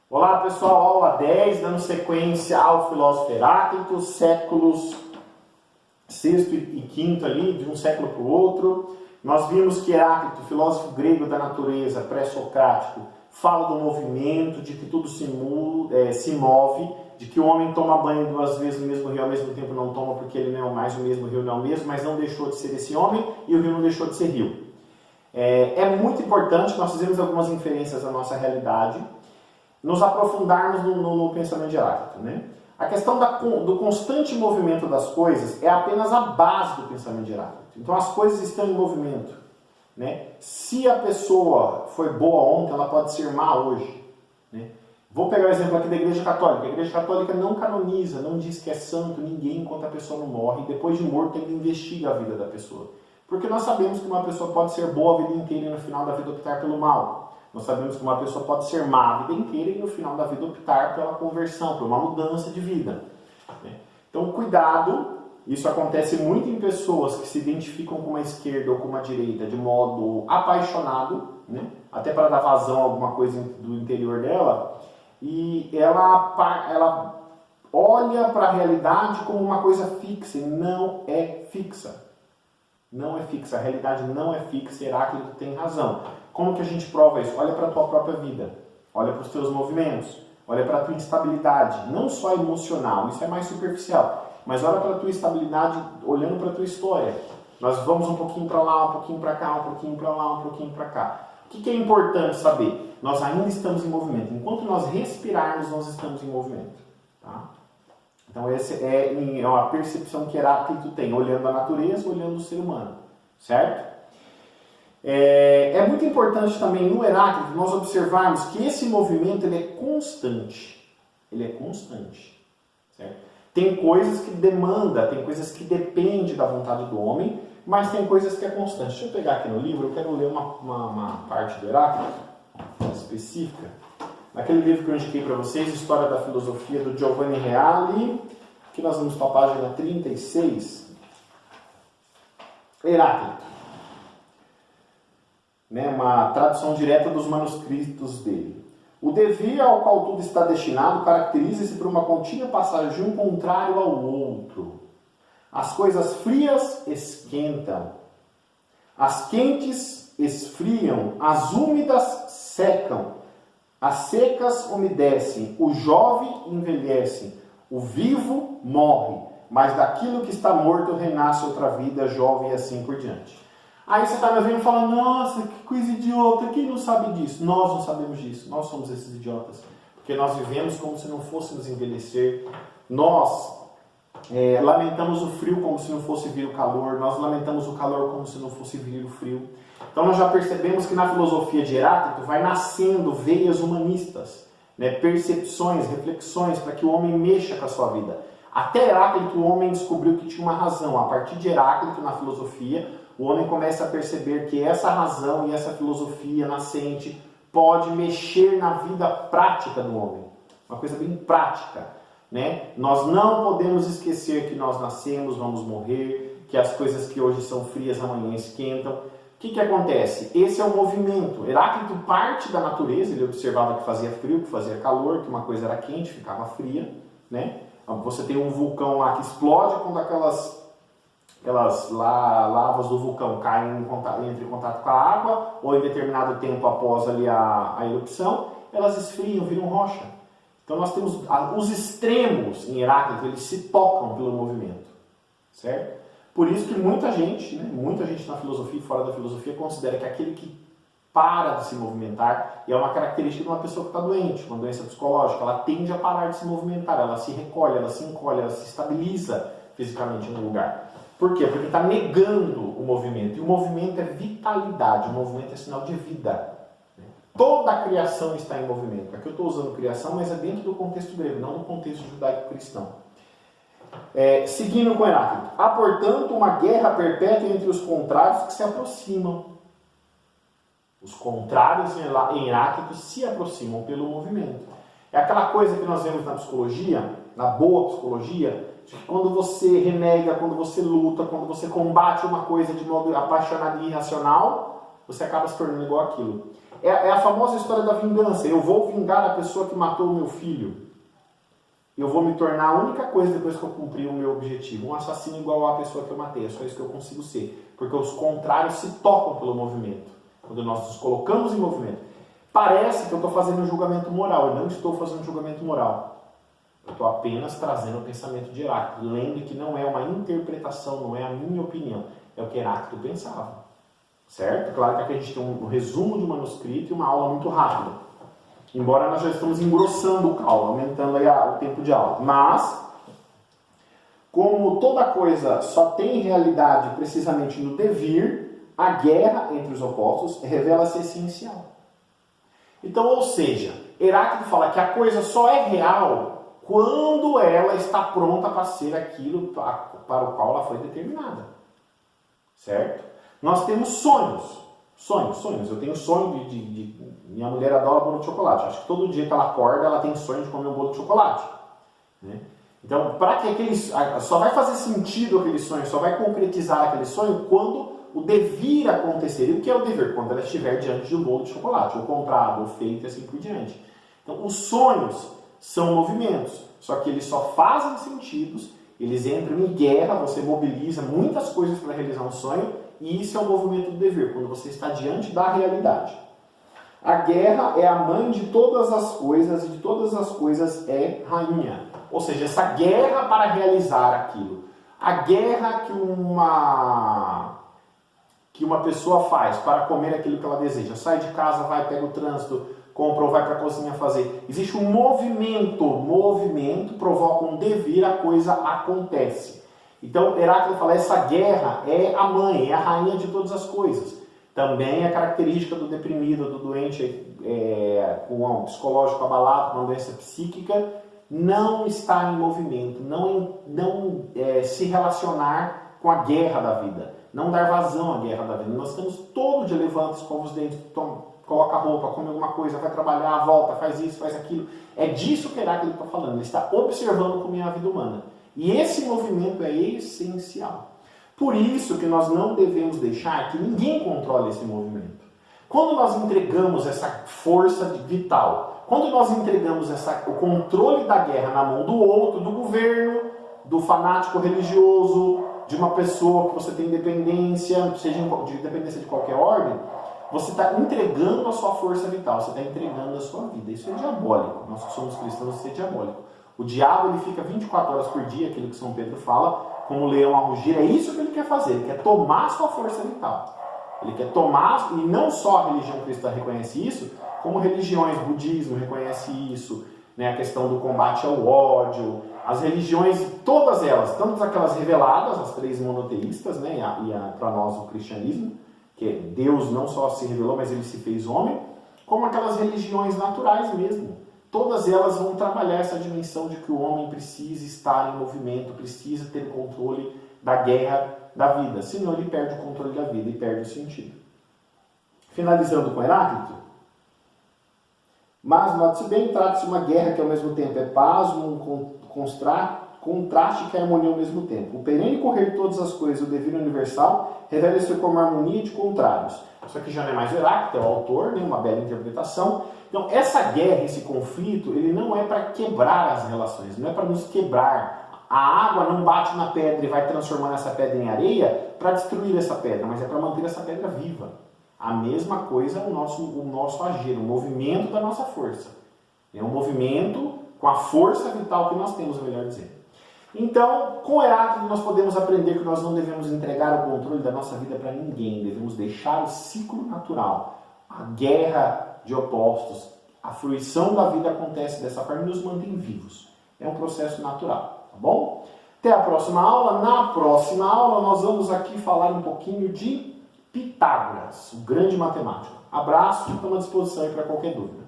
Olá pessoal, aula 10, dando sequência ao filósofo Heráclito, séculos VI e V ali, de um século para o outro. Nós vimos que Heráclito, filósofo grego da natureza, pré-socrático, fala do movimento, de que tudo se move, de que o homem toma banho 2 vezes no mesmo rio, ao mesmo tempo não toma porque ele não é mais o mesmo rio, não é o mesmo, mas não deixou de ser esse homem e o rio não deixou de ser rio. É muito importante, nós fizemos algumas inferências da nossa realidade, nos aprofundarmos no pensamento de Heráclito, né? A questão do constante movimento das coisas é apenas a base do pensamento de Heráclito. Então as coisas estão em movimento, né? Se a pessoa foi boa ontem, ela pode ser má hoje, né? Vou pegar o exemplo aqui da Igreja Católica. A Igreja Católica não canoniza, não diz que é santo ninguém enquanto a pessoa não morre. E depois de morto ainda investiga a vida da pessoa. Porque nós sabemos que uma pessoa pode ser boa a vida inteira e no final da vida optar pelo mal. Nós sabemos que uma pessoa pode ser má a vida inteira e no final da vida optar pela conversão, por uma mudança de vida. Então, cuidado, isso acontece muito em pessoas que se identificam com uma esquerda ou com uma direita de modo apaixonado, né? Até para dar vazão a alguma coisa do interior dela, e ela olha para a realidade como uma coisa fixa, e não é fixa. Não é fixa, a realidade não é fixa, Heráclito tem razão. Como que a gente prova isso? Olha para a tua própria vida, olha para os teus movimentos, olha para a tua instabilidade, não só emocional, isso é mais superficial, mas olha para a tua estabilidade olhando para a tua história. Nós vamos um pouquinho para lá, um pouquinho para cá, um pouquinho para lá, um pouquinho para cá. O que é importante saber? Nós ainda estamos em movimento. Enquanto nós respirarmos, nós estamos em movimento. Tá? Então essa é uma percepção que Heráclito tem, olhando a natureza, olhando o ser humano. Certo? É muito importante também no Heráclito nós observarmos que esse movimento ele é constante. Ele é constante. Certo? Tem coisas que demanda, tem coisas que dependem da vontade do homem, mas tem coisas que é constante. Deixa eu pegar aqui no livro, eu quero ler uma parte do Heráclito específica. Naquele livro que eu indiquei para vocês, História da Filosofia, do Giovanni Reale, que nós vamos para a página 36. Heráclito. Uma tradução direta dos manuscritos dele. O devir ao qual tudo está destinado caracteriza-se por uma contínua passagem de um contrário ao outro. As coisas frias esquentam, as quentes esfriam, as úmidas secam, as secas umedecem, o jovem envelhece, o vivo morre, mas daquilo que está morto renasce outra vida, jovem e assim por diante. Aí você está me vendo e fala, nossa, que coisa idiota, quem não sabe disso? Nós não sabemos disso, nós somos esses idiotas. Porque nós vivemos como se não fôssemos envelhecer, nós lamentamos o frio como se não fosse vir o calor, nós lamentamos o calor como se não fosse vir o frio. Então nós já percebemos que na filosofia de Heráclito vai nascendo veias humanistas, percepções, reflexões, para que o homem mexa com a sua vida. Até Heráclito o homem descobriu que tinha uma razão. A partir de Heráclito, na filosofia, o homem começa a perceber que essa razão e essa filosofia nascente pode mexer na vida prática do homem. Uma coisa bem prática. Nós não podemos esquecer que nós nascemos, vamos morrer, que as coisas que hoje são frias amanhã esquentam. O que acontece? Esse é o movimento. Heráclito parte da natureza, ele observava que fazia frio, que fazia calor, que uma coisa era quente, ficava fria. Você tem um vulcão lá que explode quando aquelas lavas do vulcão caem entram em contato com a água, ou em determinado tempo após ali a erupção, elas esfriam, viram rocha. Então nós temos os extremos em Heráclito, eles se tocam pelo movimento, certo? Por isso que muita gente na filosofia e fora da filosofia considera que aquele que para de se movimentar, e é uma característica de uma pessoa que está doente, uma doença psicológica, ela tende a parar de se movimentar, ela se recolhe, ela se encolhe, ela se estabiliza fisicamente no lugar. Por quê? Porque está negando o movimento, e o movimento é vitalidade, o movimento é sinal de vida. Toda a criação está em movimento. Aqui eu estou usando criação, mas é dentro do contexto grego, não no contexto judaico-cristão. Seguindo com Heráclito. Há, portanto, uma guerra perpétua entre os contrários que se aproximam. Os contrários em Heráclito se aproximam pelo movimento. É aquela coisa que nós vemos na psicologia, na boa psicologia, de que quando você renega, quando você luta, quando você combate uma coisa de modo apaixonado e irracional, você acaba se tornando igual àquilo. É a famosa história da vingança. Eu vou vingar a pessoa que matou o meu filho. Eu vou me tornar a única coisa depois que eu cumprir o meu objetivo. Um assassino igual à pessoa que eu matei. É só isso que eu consigo ser. Porque os contrários se tocam pelo movimento. Quando nós nos colocamos em movimento. Parece que eu estou fazendo um julgamento moral. Eu não estou fazendo um julgamento moral. Eu estou apenas trazendo o pensamento de Heráclito. Lembre que não é uma interpretação, não é a minha opinião. É o que Heráclito pensava. Certo? Claro que aqui a gente tem um resumo do manuscrito e uma aula muito rápida. Embora nós já estamos engrossando o calo, aumentando aí o tempo de aula. Mas, como toda coisa só tem realidade precisamente no devir, a guerra entre os opostos revela-se essencial. Então, ou seja, Heráclito fala que a coisa só é real quando ela está pronta para ser aquilo para o qual ela foi determinada. Certo? Nós temos sonhos. Sonhos. Eu tenho sonho de minha mulher adora bolo de chocolate. Acho que todo dia que ela acorda, ela tem sonho de comer um bolo de chocolate. Né? Então, para que só vai fazer sentido aquele sonho, só vai concretizar aquele sonho quando o devir acontecer. E o que é o dever? Quando ela estiver diante de um bolo de chocolate, ou comprado, ou feito e assim por diante. Então, os sonhos são movimentos, só que eles só fazem sentidos, eles entram em guerra, você mobiliza muitas coisas para realizar um sonho, e isso é o movimento do dever, quando você está diante da realidade. A guerra é a mãe de todas as coisas, e de todas as coisas é rainha. Ou seja, essa guerra para realizar aquilo. A guerra que uma pessoa faz para comer aquilo que ela deseja. Sai de casa, vai, pega o trânsito, compra ou vai para a cozinha fazer. Existe um movimento provoca um devir, a coisa acontece. Então, Heráclito fala, essa guerra é a mãe, é a rainha de todas as coisas. Também é característica do deprimido, do doente com um psicológico abalado, com uma doença psíquica, não estar em movimento, não se relacionar com a guerra da vida, não dar vazão à guerra da vida. Nós estamos todo dia levanta, escova os dentes, coloca a roupa, come alguma coisa, vai trabalhar, volta, faz isso, faz aquilo. É disso que Heráclito está falando, ele está observando como é a vida humana. E esse movimento é essencial. Por isso que nós não devemos deixar que ninguém controle esse movimento. Quando nós entregamos essa força vital, quando nós entregamos o controle da guerra na mão do outro, do governo, do fanático religioso, de uma pessoa que você tem dependência, seja de dependência de qualquer ordem, você está entregando a sua força vital, você está entregando a sua vida. Isso é diabólico. Nós que somos cristãos, isso é diabólico. O diabo ele fica 24 horas por dia, aquilo que São Pedro fala, como o leão a rugir, é isso que ele quer fazer, ele quer tomar a sua força vital. Ele quer tomar, e não só a religião cristã reconhece isso, como religiões, budismo reconhece isso, né, a questão do combate ao ódio, as religiões, todas elas, tanto aquelas reveladas, as três monoteístas, né, e para nós o cristianismo, que Deus não só se revelou, mas ele se fez homem, como aquelas religiões naturais mesmo. Todas elas vão trabalhar essa dimensão de que o homem precisa estar em movimento, precisa ter controle da guerra da vida. Senão ele perde o controle da vida e perde o sentido. Finalizando com Heráclito. Mas, note-se bem, trata-se de uma guerra que ao mesmo tempo é paz, um contraste que é harmonia ao mesmo tempo. O perene correr de todas as coisas, o devir universal, revela-se como harmonia de contrários. Isso aqui já não é mais Heráclito, é o autor, né, uma bela interpretação. Então, essa guerra, esse conflito, ele não é para quebrar as relações, não é para nos quebrar. A água não bate na pedra e vai transformando essa pedra em areia para destruir essa pedra, mas é para manter essa pedra viva. A mesma coisa o nosso agir, o movimento da nossa força. É um movimento com a força vital que nós temos, melhor dizer. Então, com Heráclito nós podemos aprender que nós não devemos entregar o controle da nossa vida para ninguém, devemos deixar o ciclo natural, a guerra de opostos, a fruição da vida acontece dessa forma e nos mantém vivos. É um processo natural, tá bom? Até a próxima aula. Na próxima aula nós vamos aqui falar um pouquinho de Pitágoras, o grande matemático. Abraço, estou à disposição para qualquer dúvida.